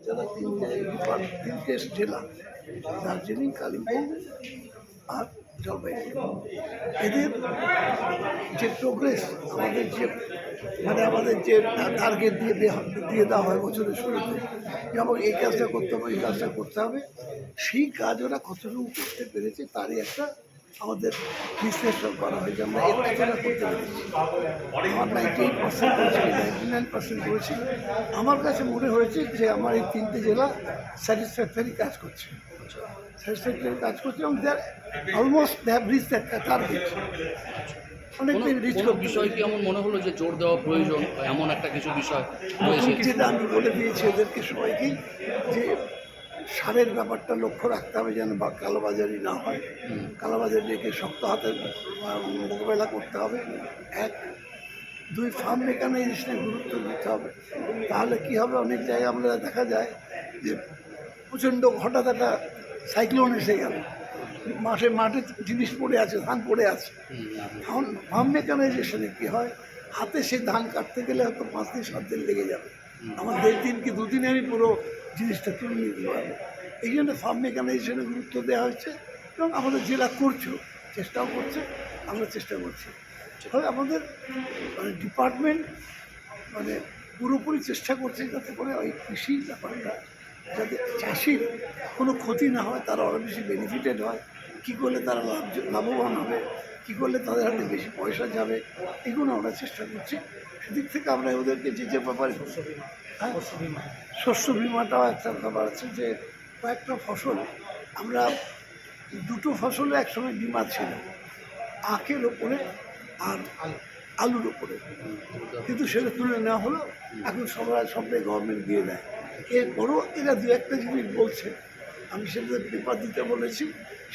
যারা তিনটে জেলা, দার্জিলিং, কালিম্পং আর জলপাইগুড়ি, এদের যে প্রোগ্রেস, আমাদের যে টার্গেট দিয়ে দেওয়া হয় বছরের শুরুতে, যেমন এই কাজটা করতে হবে, এই কাজটা করতে হবে, সেই কাজ ওরা কতটুকু করতে পেরেছে তারই একটা আমাদের বিশ্লেষণ করা হয় যে আমরা এতটা করতে পেরেছি। আমার 98% করেছি, 99% করেছি। আমার কাছে মনে হয়েছে যে আমার এই তিনটে জেলা স্যাটিসফ্যাক্টরি কাজ করছে, এবং almost they have reach that target. অনেকদিন রিচ করতে বিষয় কি এমন মনে হলো যে জোর দেওয়া প্রয়োজন, এমন একটা কিছু বিষয় রয়েছে? যেটা আমি বলে দিয়েছি ওদেরকে সবাইকেই, যে সারের ব্যাপারটা লক্ষ্য রাখতে হবে যেন বা কালোবাজারি না হয়। কালোবাজারি রেখে শক্ত হাতে মোকাবেলা করতে হবে। 1, 2 ফার্ম মেকানাইজেশনে গুরুত্ব দিতে হবে। তাহলে কি হবে, অনেক জায়গায় আমরা দেখা যায় যে প্রচণ্ড হঠাৎ একটা সাইক্লোন এসে গেল, মাঠে জিনিস পড়ে আছে, ধান পড়ে আছে। তখন ফার্ম মেকানাইজেশনে কী হয়, হাতে সেই ধান কাটতে গেলে হয়তো 5 দিন 7 দিন লেগে যাবে। আমার 1.5 দিন কি 2 দিনে আমি পুরো জিনিসটা তুলে নিতে পারবো। এই জন্য ফার্ম মেকানাইজেশনে গুরুত্ব দেওয়া হয়েছে, এবং আমাদের জেলা করছে, চেষ্টাও করছে, আমরা চেষ্টা করছি। ফলে আমাদের ডিপার্টমেন্ট পুরোপুরি চেষ্টা করছে যাতে করে ওই কৃষির ব্যাপারটা, যাতে চাষির কোনো ক্ষতি না হয়, তারা আরও বেশি বেনিফিটেড হয়, কী করলে তারা লাভবান হবে, কী করলে তাদের হাতে বেশি পয়সা যাবে, এগুলো আমরা চেষ্টা করছি। সেদিক থেকে আমরা ওদেরকে যে ব্যাপারে, শস্য বিমাটাও একটা ব্যাপার আছে, যে কয়েকটা ফসল আমরা 2টো ফসলে একসময় বিমা ছিল, আখের ওপরে আর আলুর ওপরে, কিন্তু সেটা তুলে নেওয়া হলো। এখন সবাই গভর্নমেন্ট দিয়ে দেয়। এরপরও এরা 2-একটা জিনিস বলছে, আমি সেটা পেপার দিতে বলেছি,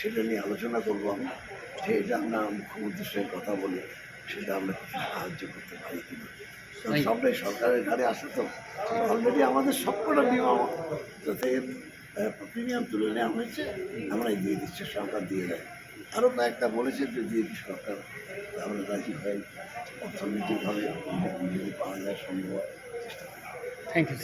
সেটা নিয়ে আলোচনা করবো আমি, যে এটা আমরা মুখ্যমন্ত্রীর সঙ্গে কথা বলে সেটা আমরা কিছু সাহায্য করতে পারি কিনা। সবটাই সরকারের ঘাড়ে আসে, তো অলরেডি আমাদের সবকটা বিমা যাতে প্রিমিয়াম তুলে নেওয়া হয়েছে, আমরাই দিয়ে দিচ্ছি, সরকার দিয়ে দেয়। আরও কয়েকটা বলেছে যে দিয়ে দিচ্ছি সরকার, আমরা রাজি হই, অর্থনৈতিকভাবে যদি পাওয়া যায় সম্ভব চেষ্টা করি। Thank you.